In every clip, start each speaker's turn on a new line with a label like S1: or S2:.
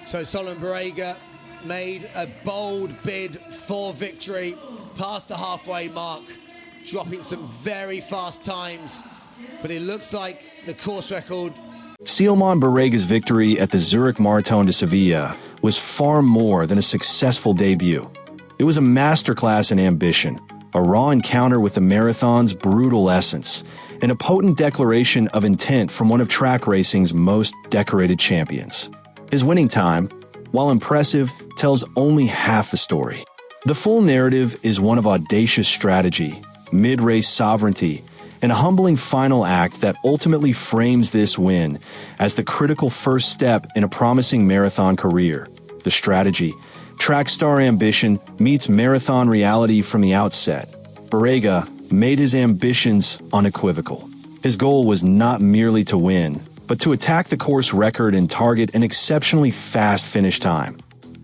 S1: So Selemon Barega made a bold bid for victory, past the halfway mark, dropping some very fast times, but it looks like the course record.
S2: Selemon Barega's victory at the Zurich Maratón de Sevilla was far more than a successful debut. It was a masterclass in ambition, a raw encounter with the marathon's brutal essence, and a potent declaration of intent from one of track racing's most decorated champions. His winning time, while impressive, tells only half the story. The full narrative is one of audacious strategy, mid-race sovereignty, and a humbling final act that ultimately frames this win as the critical first step in a promising marathon career. The strategy, track star ambition, meets marathon reality from the outset. Barega made his ambitions unequivocal. His goal was not merely to win, but to attack the course record and target an exceptionally fast finish time,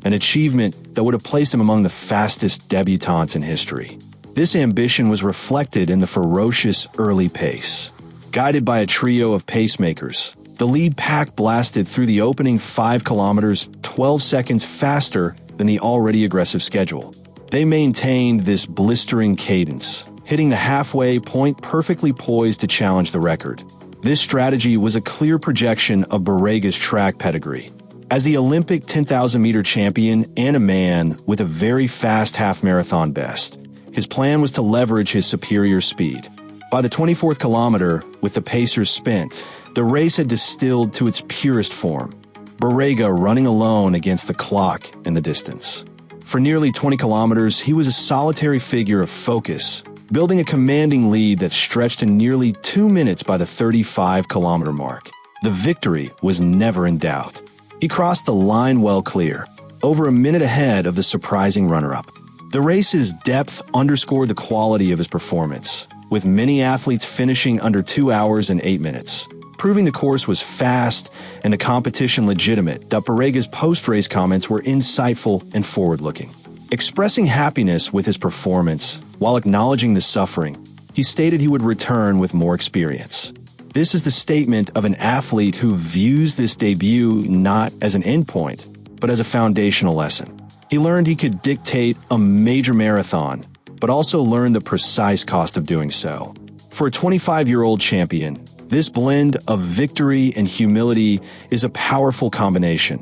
S2: an achievement that would have placed him among the fastest debutants in history. This ambition was reflected in the ferocious early pace. Guided by a trio of pacemakers, the lead pack blasted through the opening 5 kilometers 12 seconds faster than the already aggressive schedule. They maintained this blistering cadence, hitting the halfway point perfectly poised to challenge the record. This strategy was a clear projection of Barega's track pedigree. As the Olympic 10,000-meter champion and a man with a very fast half-marathon best, his plan was to leverage his superior speed. By the 24th kilometer, with the pacers spent, the race had distilled to its purest form. Barega running alone against the clock in the distance. For nearly 20 kilometers, he was a solitary figure of focus, building a commanding lead that stretched to nearly 2 minutes by the 35-kilometer mark. The victory was never in doubt. He crossed the line well clear, over a minute ahead of the surprising runner-up. The race's depth underscored the quality of his performance, with many athletes finishing under 2 hours and 8 minutes, proving the course was fast and the competition legitimate. Barega's post-race comments were insightful and forward-looking. Expressing happiness with his performance, while acknowledging the suffering, he stated he would return with more experience. This is the statement of an athlete who views this debut not as an endpoint, but as a foundational lesson. He learned he could dictate a major marathon, but also learned the precise cost of doing so. For a 25-year-old champion, this blend of victory and humility is a powerful combination.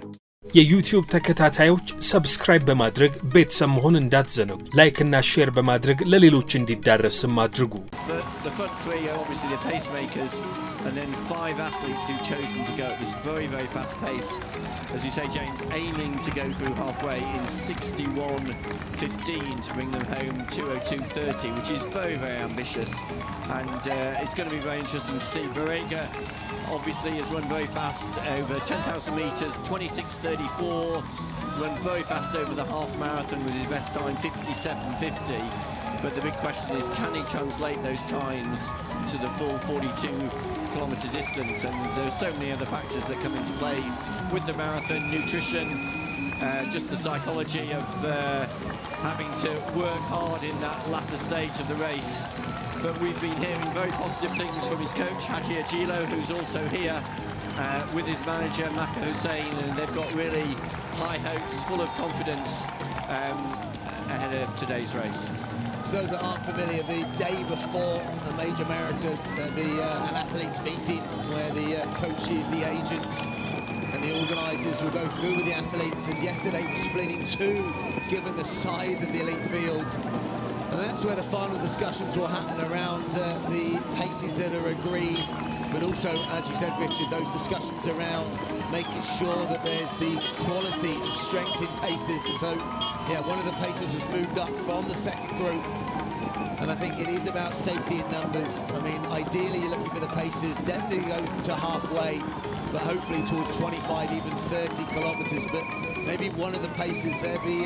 S3: የዩቲዩብ ተከታታዮች ሰብስክራይብ በማድረግ ቤተሰብ መሆን እንዳትዘነጉ። ላይክ እና ሼር በማድረግ ለሌሎች እንዲዳረስም አድርጉ።
S4: The front three are obviously the pacemakers, and then 5 athletes who've chosen to go at this very, very fast pace. As you say, James, aiming to go through halfway in 61:15 to bring them home 2:02:30, which is very, very ambitious. And it's going to be very interesting to see. Barega obviously has run very fast over 10,000 metres, 26:34, run very fast over the half marathon with his best time 57:50. But the big question is, can he translate those times to the full 42-kilometre distance? And there are so many other factors that come into play with the marathon: nutrition, just the psychology of having to work hard in that latter stage of the race. But we've been hearing very positive things from his coach, Haji Ajilo, who's also here with his manager, Maka Hussein, and they've got really high hopes, full of confidence ahead of today's race.
S1: To those that aren't familiar, the day before a major marathon, there'll be an athletes meeting where the coaches, the agents and the organisers will go through with the athletes, and yesterday was split in 2 given the size of the elite fields. And that's where the final discussions will happen around the paces that are agreed, but also, as you said, Richard, those discussions around making sure that there's the quality and strength in paces. And so, yeah, one of the pacers was moved up from the second group, and I think it is about safety in numbers. I mean, ideally you're looking for the pacers, definitely go to halfway, but hopefully towards 25, even 30 kilometres. But maybe one of the pacers, there'd be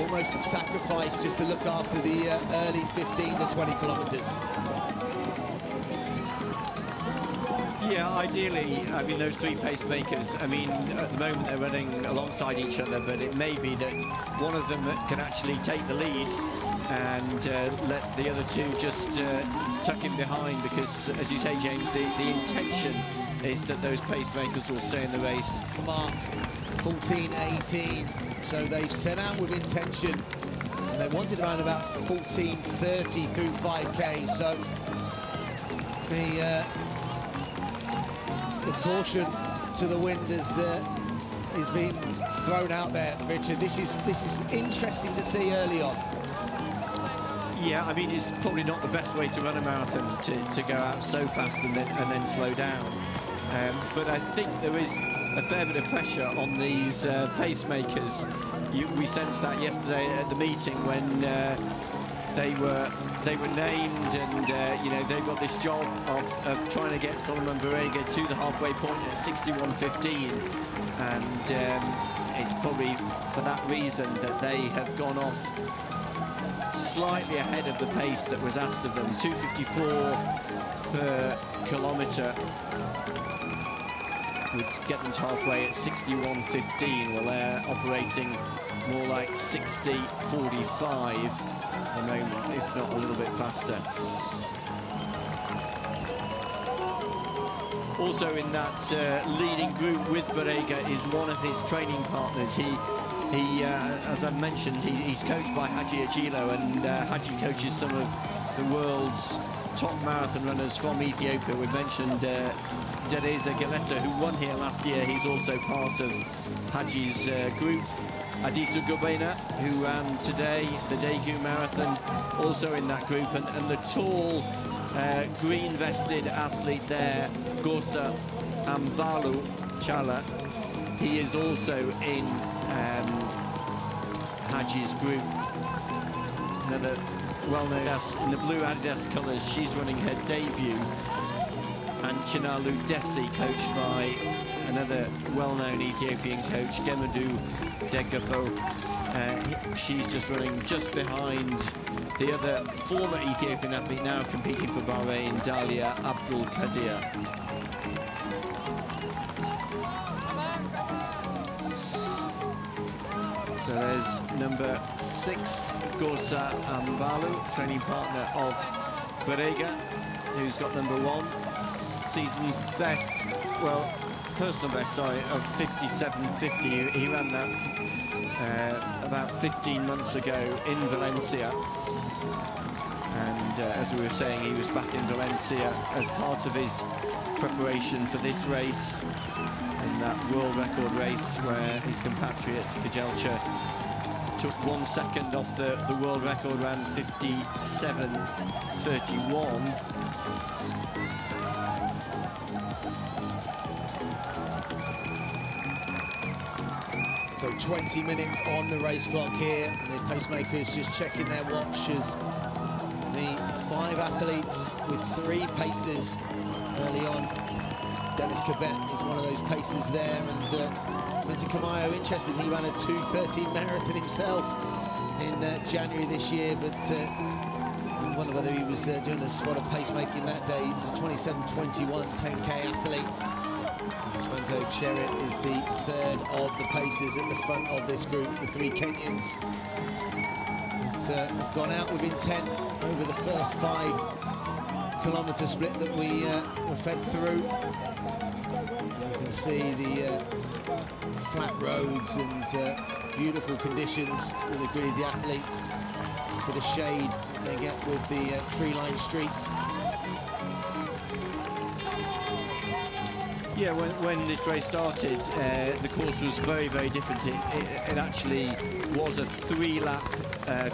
S1: almost a sacrifice just to look after the early 15 to 20 kilometres.
S4: Yeah, ideally, I mean, those 3 pacemakers, I mean, at the moment they're running alongside each other, but it may be that one of them can actually take the lead and let the other 2 just tuck in behind, because, as you say, James, the intention is that those pacemakers will stay in the race.
S1: Mark 14:18, so they've set out with intention, and they wanted around about 14:30 through 5k. So the caution to the wind is being thrown out there, Richard. This is interesting to see early on.
S4: Yeah, I mean, it's probably not the best way to run a marathon to go out so fast and then slow down. But I think there is a fair bit of pressure on these pacemakers. We sensed that yesterday at the meeting when they were named, and you know, they've got this job of trying to get Selemon Barega to the halfway point at 61:15, and it's probably for that reason that they have gone off slightly ahead of the pace that was asked of them. 2:54 per kilometre would get them to halfway at 61:15. Well, they're operating more like 60:45 at the moment, if not a little bit faster. Also in that leading group with Berga is one of his training partners. He as I mentioned, he's coached by Haji Ajilo, and Haji coaches some of the world's top marathon runners from Ethiopia. We mentioned Reda Galeta, who won here last year. He's also part of Haji's group. Adisu, who ran today the Daegu Marathon, also in that group, and the tall green-vested athlete there, Gosa Ambalu Chala, he is also in Haji's group. Another well-known in the blue Adidas colours, she's running her debut. Anchinalu Dessie, coached by another well-known Ethiopian coach, Gemadu Degafo. She's just running just behind the other former Ethiopian athlete now competing for Bahrain, Dalia Abdul Qadir. So there's number 6, Gosa Ambalu, training partner of Berga, who's got number 1. Season's best, well, personal best, sorry, of 57:50. He ran that about 15 months ago in Valencia. And as we were saying, he was back in Valencia as part of his preparation for this race, in that world record race where his compatriot Kajelcha took 1 second off the world record, ran 57:31.
S1: So 20 minutes on the race clock here. The pacemakers just checking their watches. The 5 athletes with 3 paces early on. Dennis Kibet is one of those paces there, and Vincent Kamayo, interested, he ran a 2:13 marathon himself in January this year, but I wonder whether he was doing a spot of pacemaking that day. He's a 27:21 10k athlete. Swanzo Cheriot is the 3rd of the pacers at the front of this group, the 3 Kenyans. Have gone out with intent over the first 5-kilometre split that we were fed through. You can see the flat roads and beautiful conditions that agree with the athletes. A bit of shade they get with the tree-lined streets.
S4: Yeah, when this race started, the course was very, very different. It actually was a 3-lap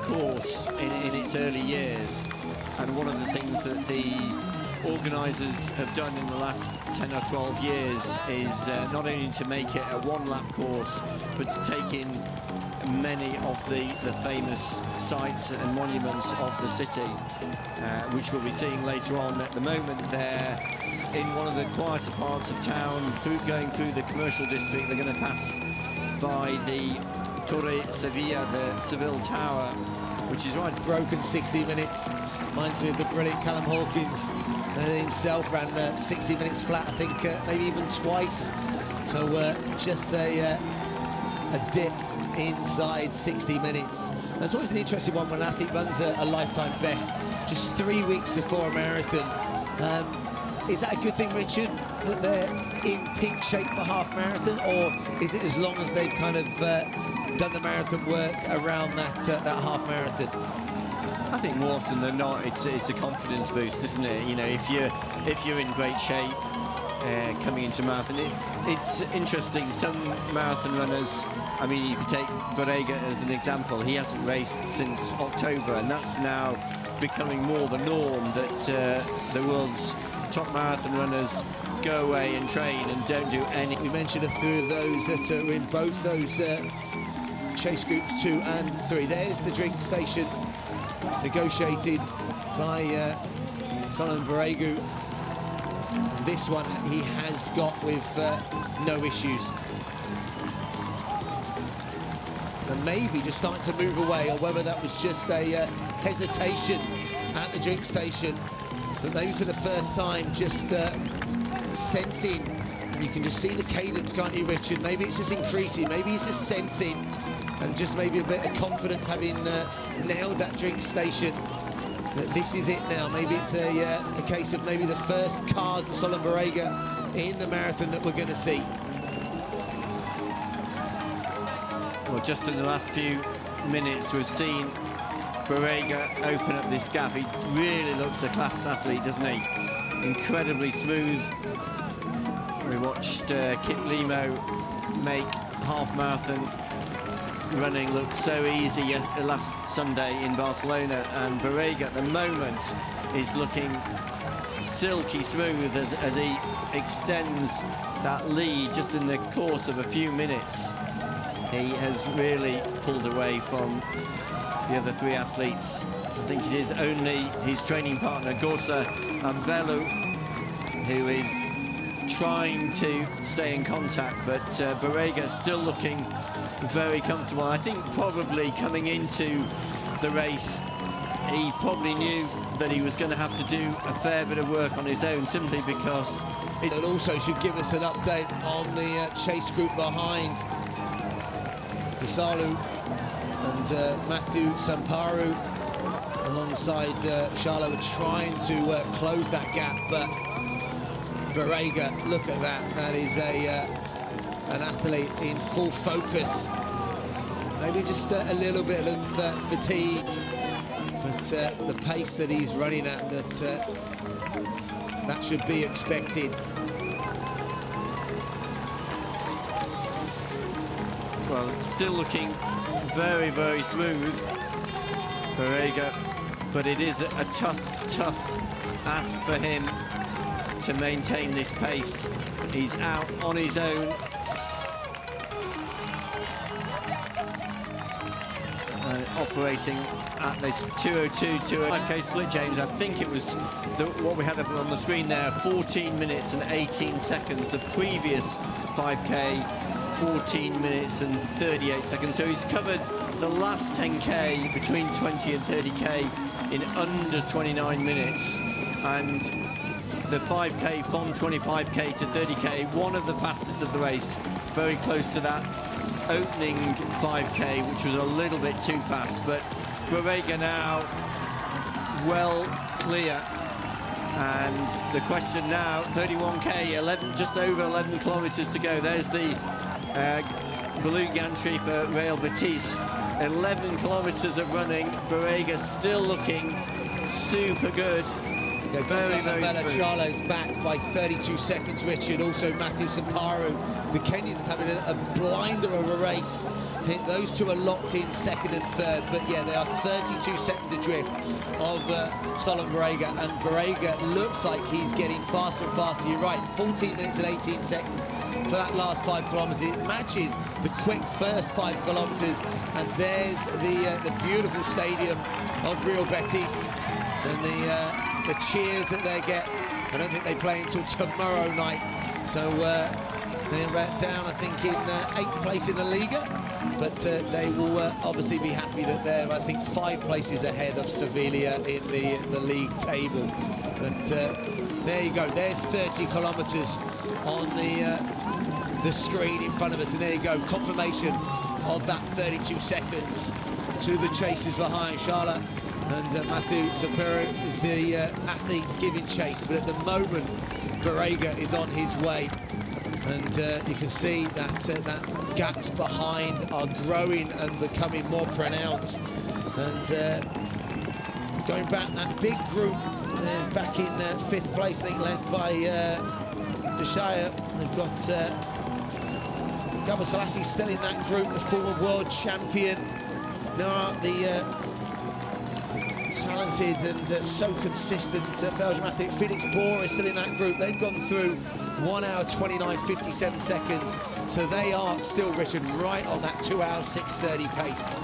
S4: course in its early years. And one of the things that the organisers have done in the last 10 or 12 years is not only to make it a 1-lap course, but to take in many of the famous sites and monuments of the city, which we'll be seeing later on. At the moment, they're in one of the quieter parts of town, going through the commercial district. They're going to pass by the Torre Sevilla, the Seville Tower, which is right.
S1: Broken 60 minutes. Reminds me of the brilliant Callum Hawkins. Himself ran 60 minutes flat, I think, maybe even twice. So just a dip inside 60 minutes. That's always an interesting one when an athlete runs a lifetime best just 3 weeks before a marathon. Is that a good thing, Richard, that they're in peak shape for half marathon, or is it as long as they've kind of done the marathon work around that half marathon?
S4: I think more often than not, it's a confidence boost, isn't it? You know, if you're in great shape coming into marathon, it's interesting. Some marathon runners, I mean, you could take Berga as an example. He hasn't raced since October, and that's now becoming more the norm, that the world's top marathon runners go away and train and don't do any.
S1: We mentioned a few of those that are in both those chase groups 2 and 3. There's the drink station negotiated by Selemon Barega. This one he has got with no issues. And maybe just starting to move away, or whether that was just a hesitation at the drink station, but maybe for the first time just sensing, and you can just see the cadence, can't you, Richard? Maybe it's just increasing, maybe he's just sensing, and just maybe a bit of confidence, having nailed that drink station, that this is it now. Maybe it's a case of maybe the first cars of Selemon Barega in the marathon that we're going to see.
S4: Well, just in the last few minutes, we've seen Berga open up this gap. He really looks a class athlete, doesn't he? Incredibly smooth. We watched Kip Limo make half marathon running look so easy last Sunday in Barcelona, and Berga at the moment is looking silky smooth as he extends that lead just in the course of a few minutes. He has really pulled away from the other 3 athletes. I think it is only his training partner, Gorsa Ambelu, who is trying to stay in contact, but Berga still looking very comfortable. I think probably coming into the race, he probably knew that he was going to have to do a fair bit of work on his own, simply because
S1: it also should give us an update on the chase group behind. Desalu and Matthew Samparu alongside Charlo are trying to close that gap, but Berga, look at that, that is an athlete in full focus. Maybe just a little bit of fatigue, but the pace that he's running at, that should be expected.
S4: Well, still looking very, very smooth, Berga, but it is a tough ask for him to maintain this pace. He's out on his own. Operating at this 2:02 5k split, James. I think it was what we had up on the screen there, 14 minutes and 18 seconds. The previous 5k, 14 minutes and 38 seconds. So he's covered the last 10k between 20 and 30k in under 29 minutes. And the 5k from 25k to 30k, one of the fastest of the race, very close to that opening 5k, which was a little bit too fast. But Berga now well clear, and the question now, 31k, just over 11 kilometers to go. There's the blue gantry for Real Betis. 11 kilometers of running. Berga still looking super good.
S1: Very, very Charlo's back by 32 seconds, Richard. Also Matthew Samparu, the Kenyan, is having a blinder of a race. Those two are locked in second and third, but yeah, they are 32 seconds adrift of Selemon Barega, and Berga looks like he's getting faster and faster. You're right, 14 minutes and 18 seconds for that last 5 kilometers. It matches the quick first 5 kilometers, as there's the beautiful stadium of Real Betis, and the cheers that they get. I don't think they play until tomorrow night, so they're down, I think, in 8th place in the Liga, but they will obviously be happy that they're, I think, 5 places ahead of Sevilla in the league table. But there you go, there's 30 kilometres on the screen in front of us, and there you go, confirmation of that 32 seconds to the chasers behind. Charlotte and Matthew Tafere is the athletes giving chase, but at the moment Barega is on his way, and you can see that that gaps behind are growing and becoming more pronounced, and going back, that big group back in 5th place, I think, led by Deshaya. They've got Gabor Selassie still in that group, the former world champion. Now the talented and so consistent Belgian athlete Felix Boer is still in that group. They've gone through 1 hour 29:57 seconds, so they are still, Richard, right on that 2 hours 6:30 pace.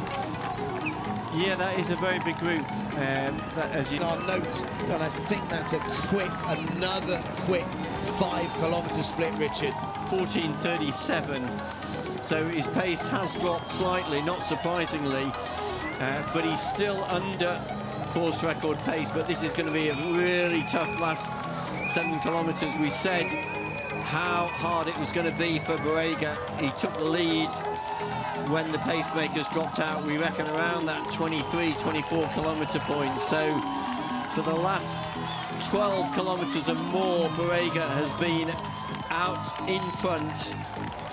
S4: Yeah, that is a very big group. That, as you
S1: our notes, and I think that's another quick 5 kilometre split, Richard.
S4: 14:37. So his pace has dropped slightly, not surprisingly, but he's still under course record pace. But this is going to be a really tough last 7 kilometres. We said how hard it was going to be for Barega. He took the lead when the pacemakers dropped out, we reckon around that 23-24 kilometre point. So for the last 12 kilometres and more, Barega has been out in front,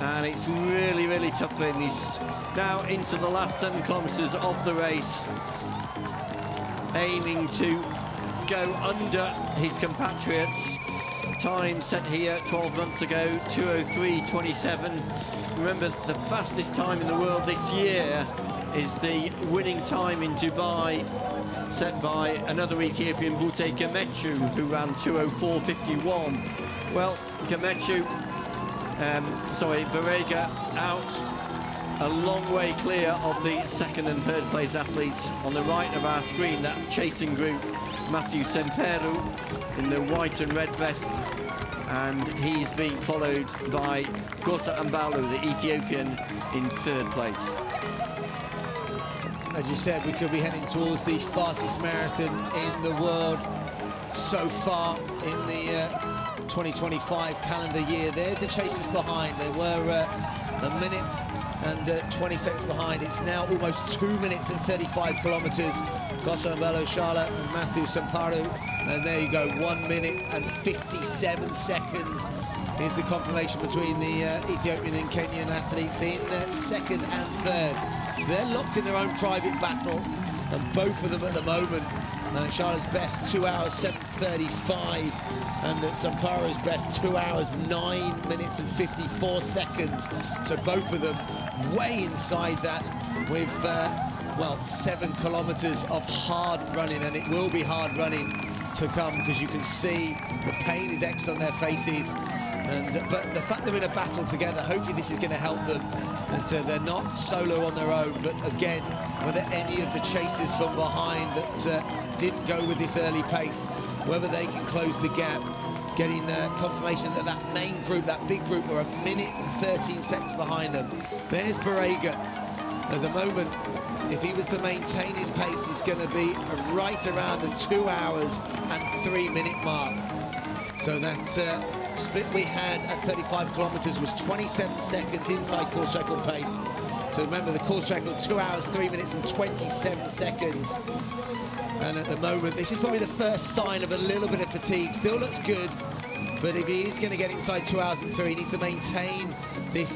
S4: and it's really, really tough for him. He's now into the last 7 kilometres of the race, aiming to go under his compatriots. Time set here 12 months ago, 2:03:27. Remember, the fastest time in the world this year is the winning time in Dubai, set by another Ethiopian, Bute Gemechu, who ran 2:04:51. Well, Barega out a long way clear of the 2nd and 3rd place athletes. On the right of our screen, that chasing group, Matthew Semperu in the white and red vest, and he's being followed by Gosa Ambalu, the Ethiopian, in 3rd place.
S1: As you said, we could be heading towards the fastest marathon in the world so far in the 2025 calendar year. There's the chasers behind. They were a minute and 20 seconds behind. It's now almost 2 minutes and 35 kilometres. Gosa Ambalu Shala and Matthew Samparu. And there you go, 1 minute and 57 seconds is the confirmation between the Ethiopian and Kenyan athletes in 2nd and 3rd. So they're locked in their own private battle, and both of them at the moment, Charlotte's best 2 hours 7:35, and Samparo's best 2 hours 9 minutes and 54 seconds. So both of them way inside that, with 7 kilometres of hard running, and it will be hard running to come, because you can see the pain is etched on their faces, but the fact they're in a battle together, hopefully this is going to help them, and they're not solo on their own. But again, whether any of the chasers from behind that didn't go with this early pace, whether they can close the gap, getting confirmation that that main group, that big group, are 1 minute and 13 seconds behind them. There's Barega. At the moment, if he was to maintain his pace, he's going to be right around the 2 hours and 3 minute mark. So that split we had at 35 kilometres was 27 seconds inside course record pace. So remember, the course record 2 hours 3 minutes and 27 seconds. And at the moment, this is probably the first sign of a little bit of fatigue. Still looks good, but if he is going to get inside 2 hours and 3, he needs to maintain this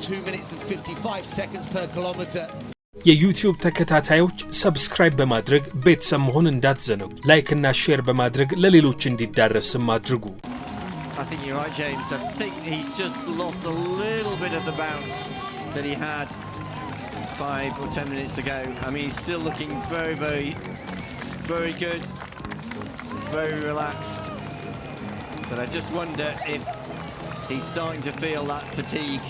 S1: 2 minutes and 55 seconds per kilometre.
S3: የዩቲዩብ ተከታታዮች ሰብስክራይብ በማድረግ ቤተሰብ መሆን እንዳትዘነጉ። ላይክ እና ሼር በማድረግ ለሌሎች እንዲዳረስም አድርጉ።
S4: I think you're right, James. I think he's just lost a little bit of the bounce that he had 5 or 10 minutes ago. I mean, he's still looking very, very, very good, very relaxed. But I just wonder if he's starting to feel that fatigue.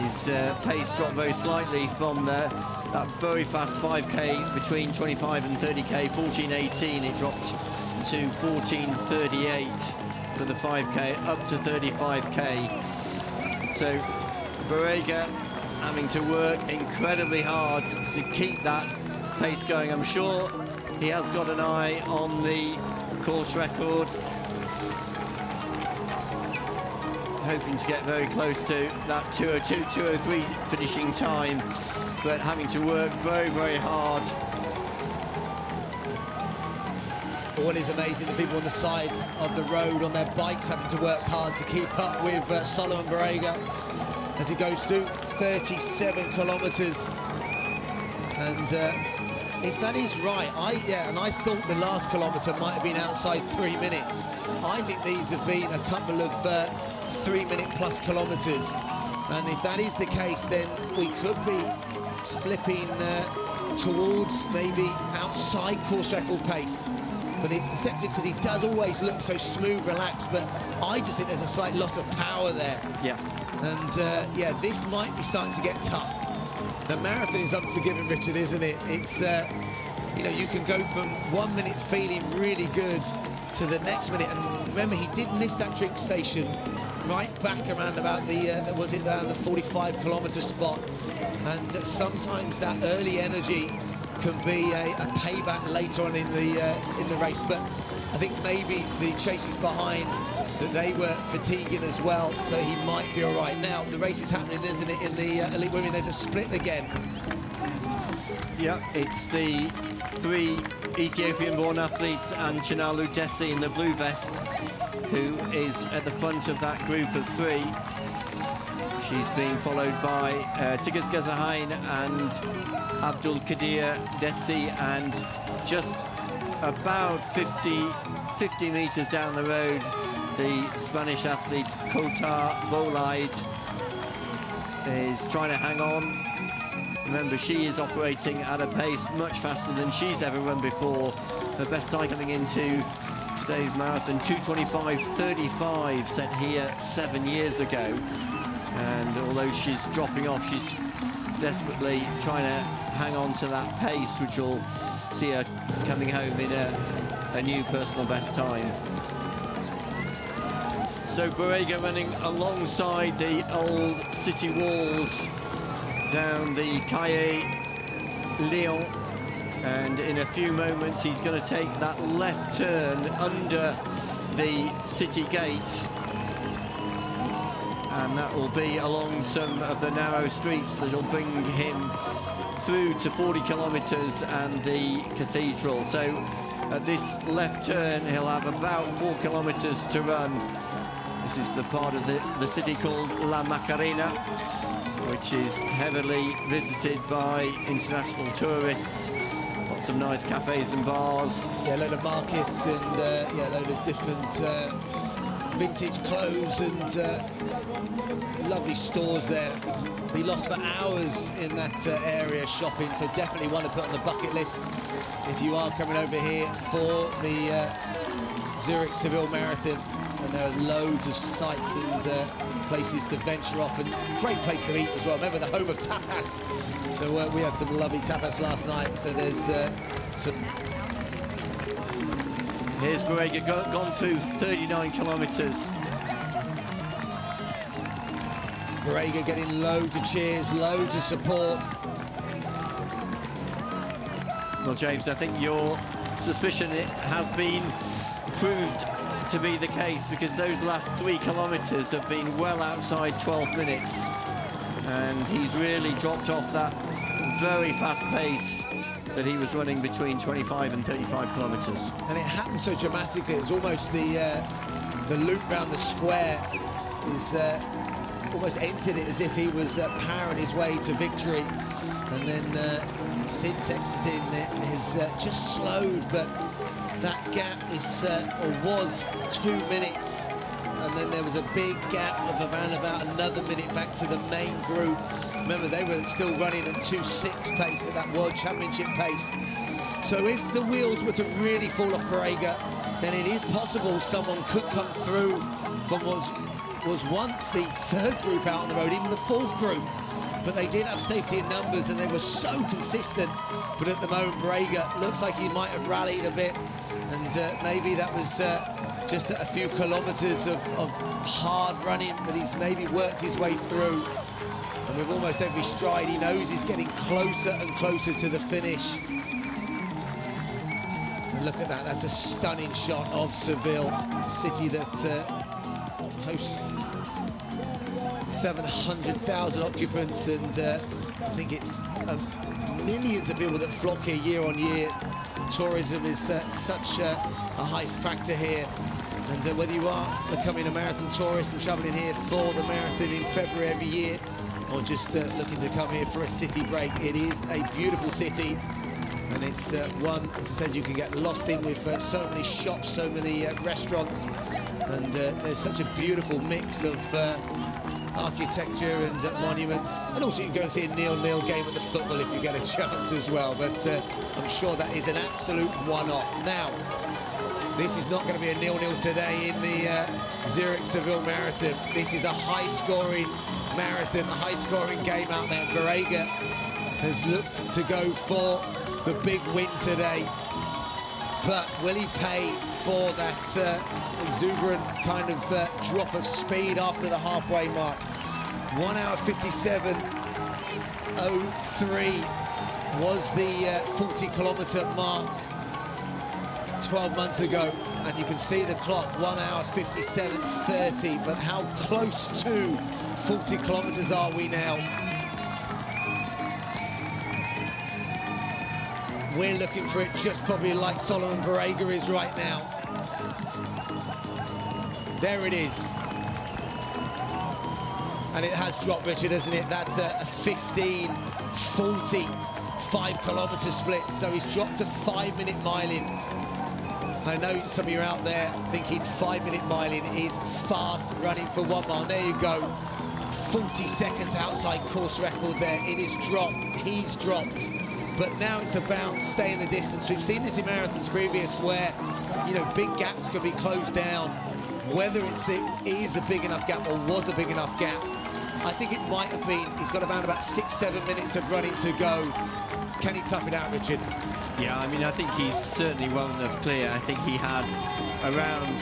S4: His pace dropped very slightly from that very fast 5k between 25 and 30k, 14:18. It dropped to 14:38 for the 5k, up to 35k. So Berga having to work incredibly hard to keep that pace going. I'm sure he has got an eye on the course record, hoping to get very close to that 2:02-2:03 finishing time, but having to work very, very hard
S1: what is amazing, the people on the side of the road on their bikes having to work hard to keep up with Selemon Barega as he goes through 37 kilometres. And if that is right, I thought the last kilometre might have been outside 3 minutes. I think these have been a couple of 3-minute plus kilometres. And if that is the case, then we could be slipping towards maybe outside course record pace. But it's deceptive because he does always look so smooth, relaxed, but I just think there's a slight loss of power there.
S4: Yeah.
S1: And yeah, this might be starting to get tough. The marathon is unforgiving, Richard, isn't it? It's, you know, you can go from 1 minute feeling really good to the next minute. And remember, he did miss that drink station right back around about the, was it around the 45 kilometre spot? And sometimes that early energy can be a payback later on in the race. But I think maybe the chasers behind, that they were fatiguing as well, so he might be all right. Now, the race is happening, isn't it, in the elite women? There's a split again.
S4: Yeah, it's the 3 Ethiopian-born athletes, Anchinalu Dessie in the blue vest, who is at the front of that group of 3. She's being followed by Tigers Gazahain and Abdul Kadir Dessie, and just about 50 metres down the road, the Spanish athlete Kota Bolaid is trying to hang on. Remember, she is operating at a pace much faster than she's ever run before. Her best time coming into today's marathon, 2:25.35, set here 7 years ago. And although she's dropping off, she's desperately trying to hang on to that pace, which will see her coming home in a new personal best time. So Barega running alongside the old city walls down the Calle Leon, and in a few moments he's going to take that left turn under the city gate, and that will be along some of the narrow streets that will bring him through to 40 kilometres and the cathedral. So at this left turn he'll have about 4 kilometres to run. This is the part of the city called La Macarena, which is heavily visited by international tourists. Lots of nice cafes and bars.
S1: Yeah, a load of markets and yeah, a load of different vintage clothes and lovely stores there. Be lost for hours in that area shopping, so definitely one to put on the bucket list if you are coming over here for the Zurich Seville Marathon. And there are loads of sites and places to venture off, and great place to eat as well. Remember, the home of tapas. So we had some lovely tapas last night, so there's some...
S4: Here's Berga gone through 39 kilometres.
S1: Berga getting loads of cheers, loads of support.
S4: Well, James, I think your suspicion has been proved to be the case, because those last 3 kilometres have been well outside 12 minutes, and he's really dropped off that very fast pace that he was running between 25 and 35 kilometres.
S1: And it happened so dramatically. It was almost the loop round the square is almost entered it as if he was powering his way to victory, and then since exiting it has just slowed, but that gap is or was 2 minutes, and then there was a big gap of around about another minute back to the main group. Remember, they were still running at 2:06 pace, at that World Championship pace. So if the wheels were to really fall off Barega, then it is possible someone could come through from what was once the 3rd group out on the road, even the 4th group. But they did have safety in numbers, and they were so consistent. But at the moment, Barega looks like he might have rallied a bit, and maybe that was just a few kilometres of hard running that he's maybe worked his way through. And with almost every stride, he knows he's getting closer and closer to the finish. And look at that, that's a stunning shot of Seville, a city that hosts 700,000 occupants, and I think it's millions of people that flock here year on year tourism is such a high factor here. And whether you are becoming a marathon tourist and travelling here for the marathon in February every year, or just looking to come here for a city break, it is a beautiful city. And it's one, as I said, you can get lost in with so many shops, so many restaurants. And there's such a beautiful mix of architecture and monuments. And also you can go and see a 0-0 game at the football if you get a chance as well. But I'm sure that is an absolute one-off. Now, this is not going to be a 0-0 today in the Zurich Seville Marathon. This is a high-scoring marathon, a high-scoring game out there. Barega has looked to go for the big win today. But will he pay for that exuberant kind of drop of speed after the halfway mark? 1 hour 57:03 was the 40-kilometre mark 12 months ago, and you can see the clock, 1 hour 57:30, but how close to 40 kilometres are we now? We're looking for it just probably like Selemon Barega is right now. There it is. And it has dropped, Richard, hasn't it? That's a 15:40 5-kilometre split, so he's dropped to 5-minute miling. I know some of you are out there thinking 5-minute miling is fast running for 1 mile. There you go. 40 seconds outside course record there. It is dropped. He's dropped. But now it's about staying the distance. We've seen this in marathons previous where, you know, big gaps can be closed down. Whether it is a big enough gap or was a big enough gap, I think it might have been. He's got about 6-7 minutes of running to go. Can he tough it out, Richard?
S4: Yeah, I mean, I think he's certainly well enough clear. I think he had around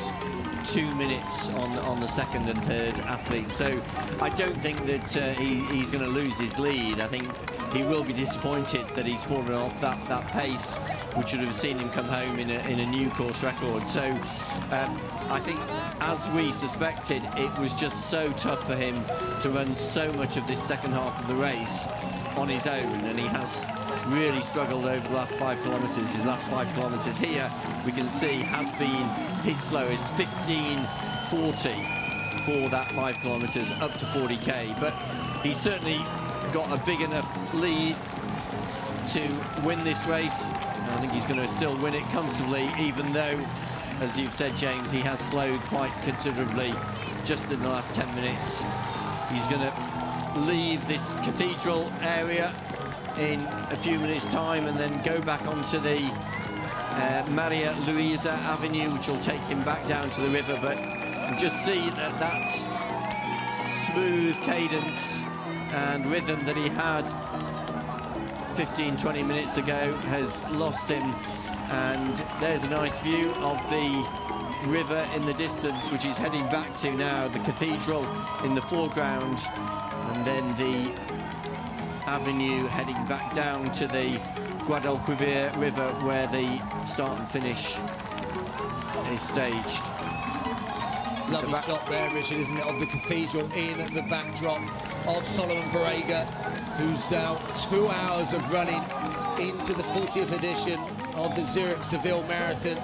S4: 2 minutes on the second and third athlete. So I don't think that he's going to lose his lead. I think he will be disappointed that he's fallen off that pace, which would have seen him come home in a new course record. So I think, as we suspected, it was just so tough for him to run so much of this second half of the race on his own, and he has really struggled over the last 5 kilometres. His last 5 kilometres here, we can see, has been his slowest, 15:40 for that 5 kilometres up to 40k. But he's certainly got a big enough lead to win this race. I think he's going to still win it comfortably, even though, as you've said, James, he has slowed quite considerably just in the last 10 minutes. He's going to leave this cathedral area in a few minutes' time and then go back onto the Maria Luisa Avenue, which will take him back down to the river. But you just see that smooth cadence and rhythm that he had 15-20 minutes ago has lost him. And there's a nice view of the river in the distance, which he's heading back to now, the cathedral in the foreground, and then the avenue heading back down to the Guadalquivir River, where the start and finish is staged.
S1: Lovely shot there, Richard, isn't it, of the cathedral in the backdrop of Selemon Barega, who's now 2 hours of running into the 40th edition of the Zurich Seville Marathon.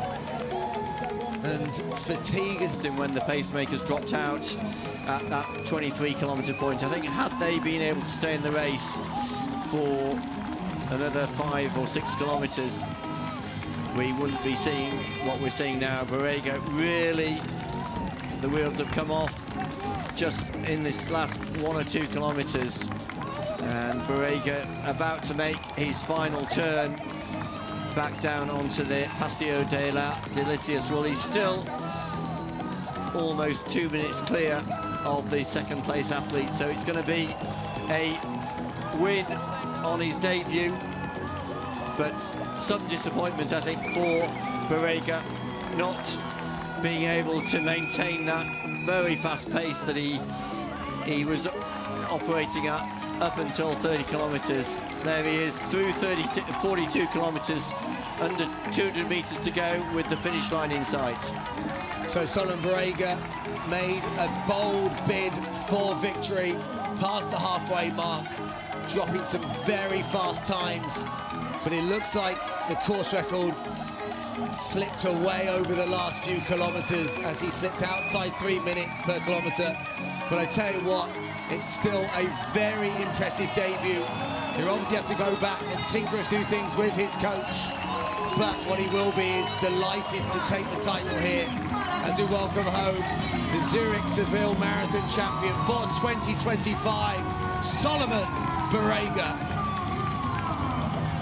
S1: And fatigue is
S4: when the pacemakers dropped out at that 23-kilometre point. I think had they been able to stay in the race for another 5 or 6 kilometres, we wouldn't be seeing what we're seeing now. Barega, really, the wheels have come off just in this last 1 or 2 kilometres, and Barega about to make his final turn back down onto the Paseo de la Delicias. Well, he's still almost 2 minutes clear of the second place athlete, so it's going to be a win on his debut, but some disappointment, I think, for Barega, not being able to maintain that very fast pace that he was operating at up until 30 kilometres. There he is, through 42 kilometres, under 200 metres to go with the finish line in sight.
S1: So Selemon Barega made a bold bid for victory, past the halfway mark, dropping some very fast times. But it looks like the course record slipped away over the last few kilometres as he slipped outside 3 minutes per kilometre. But I tell you what, it's still a very impressive debut. He'll obviously have to go back and tinker a few things with his coach. But what he will be is delighted to take the title here as we welcome home the Zurich Seville Marathon champion for 2025, Selemon Barega.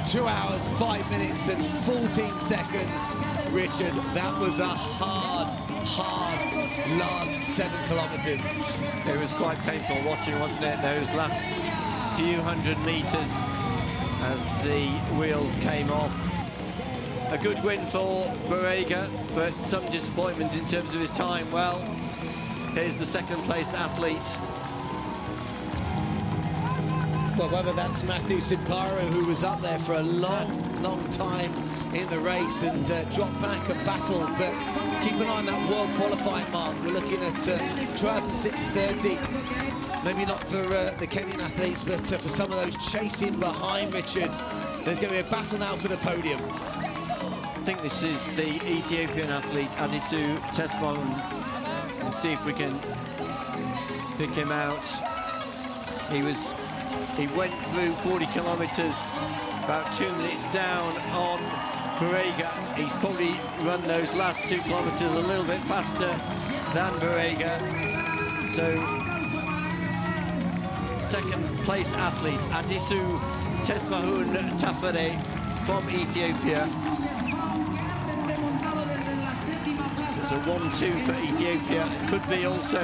S1: 2 hours, 5 minutes and 14 seconds. Richard, that was a hard last 7 kilometres.
S4: It was quite painful watching, wasn't it, those last few hundred metres as the wheels came off. A good win for Berga, but some disappointment in terms of his time. Well, here's the second place athlete.
S1: Well, whether that's Matthew Siparu, who was up there for a long time in the race and dropped back and battled, but keep an eye on that world qualifying mark. We're looking at 2006:30. Maybe not for the Kenyan athletes, but for some of those chasing behind Richard. There's going to be a battle now for the podium.
S4: I think this is the Ethiopian athlete, Adisu Tesfahun. We'll see if we can pick him out. He went through 40 kilometres, about 2 minutes down on Berga. He's probably run those last 2 kilometres a little bit faster than Berga. So, second place athlete, Adisu Tesfahun Tafere from Ethiopia. So it's a 1-2 for Ethiopia. Could be also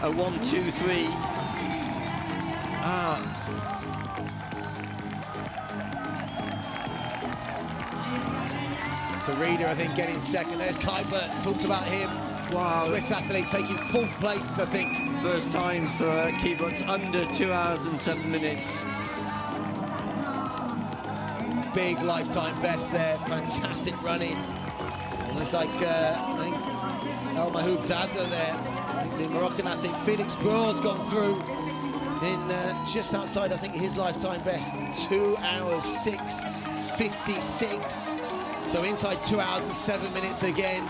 S4: a 1-2-3.
S1: So Reda, I think, getting second. There's Kuipers, talked about him.
S4: Wow.
S1: Swiss athlete taking 4th place, I think.
S4: First time for Kibbutz under 2 hours and 7 minutes.
S1: Big lifetime best there, fantastic running. Looks like, I think, El Mahoub Daza there. I think the Moroccan athlete Felix Bour's gone through in just outside, I think, his lifetime best. 2 hours, 6:56. So inside 2 hours and 7 minutes again,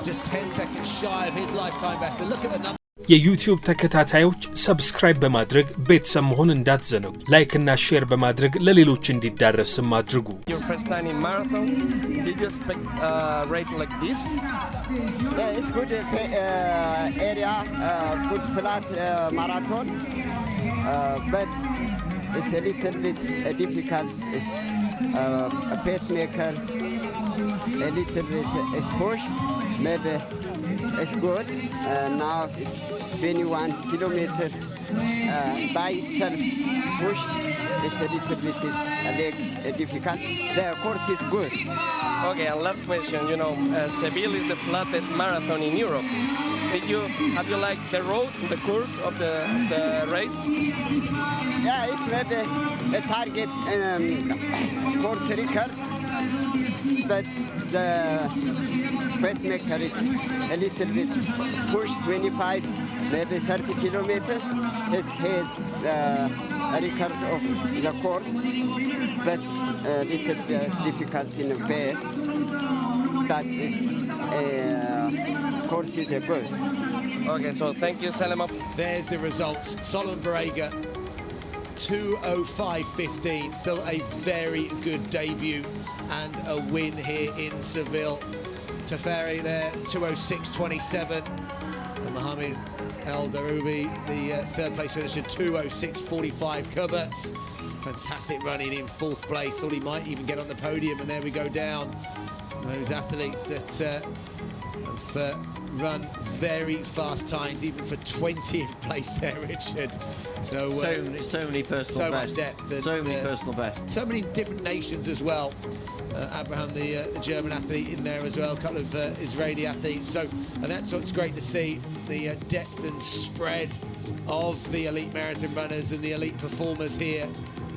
S1: just 10 seconds shy of his lifetime best. And look at the number.
S3: የዩቲዩብ ተከታታዮች ሰብስክራይብ በማድረግ ቤተሰብ መሆን እንዳትዘነጉ። ላይክ እና ሼር በማድረግ ለሌሎች እንዲዳረስም አድርጉ።
S5: Your first time in marathon, did you expect a race like this?
S6: Yeah, it's good area, good flat marathon, but it's a little bit difficult. It's a pacemaker, a little bit is push, maybe it's good. Now it's 21 kilometers by itself push. It's a little bit difficult. The course is good.
S5: Okay, and last question, you know, Seville is the flattest marathon in Europe. Have you liked the road, the course of the race?
S6: Yeah, it's maybe a target course record, but the pacemaker is a little bit push 25, maybe 30 kilometers. It's his record of the course, but a little difficult in the pace. But course is good.
S5: Okay, so thank you, Selemon.
S1: There's the results. Selemon Barega, 2:05.15. Still a very good debut and a win here in Seville. Tafere there, 2:06.27. And Mohamed Aaraby, the third place finisher, 2:06.45. Kibbutz, fantastic running in 4th place. Thought he might even get on the podium, and there we go down. Those athletes that have run very fast times, even for 20th place there, Richard.
S4: So many personal bests.
S1: Much depth. And,
S4: so many personal bests.
S1: So many different nations as well. Abraham, the German athlete, in there as well. A couple of Israeli athletes. So, and that's what's great to see, the depth and spread of the elite marathon runners and the elite performers here